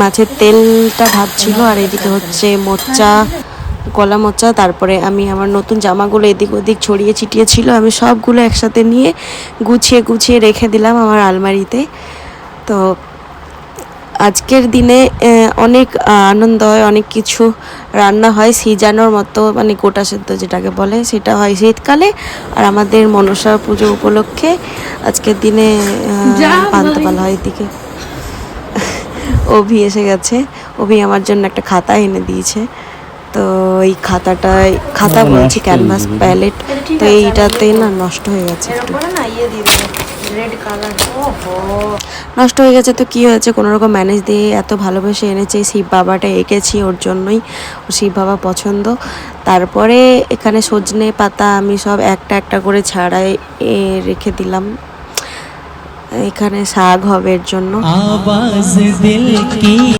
মাছের তেলটা ভাজছিল, আর এদিকে হচ্ছে মোচা, কলা মোচা। তারপরে আমি আমার নতুন জামাগুলো এদিক ওদিক ছড়িয়ে ছিটিয়ে ছিল, আমি সবগুলো একসাথে নিয়ে গুছিয়ে গুছিয়ে রেখে দিলাম আমার আলমারিতে। তো আজকের দিনে অনেক আনন্দ হয়, অনেক কিছু রান্না হয় সিজানোর মতো, মানে গোটা সেদ্ধ যেটাকে বলে সেটা হয় শীতকালে। আর আমাদের মনসা পুজো উপলক্ষে আজকের দিনে পান্তা পালা হয়। এদিকে অভি এসে গেছে, অভি আমার জন্য একটা খাতা এনে দিয়েছে। তো এই খাতা বলছি ক্যানভাস প্যালেট, তো এইটাতে না নষ্ট হয়ে গেছে, নষ্ট হয়ে গেছে। তো কি হয়েছে, কোনো রকম ম্যানেজ দিয়ে এত ভালোবেসে এনেছে, শিব বাবাটা এঁকেছি ওর জন্যই, শিব বাবা পছন্দ। তারপরে এখানে সজনে পাতা আমি সব একটা একটা করে ছাড়াই রেখে দিলাম, এখানে শাক হবে এর জন্য।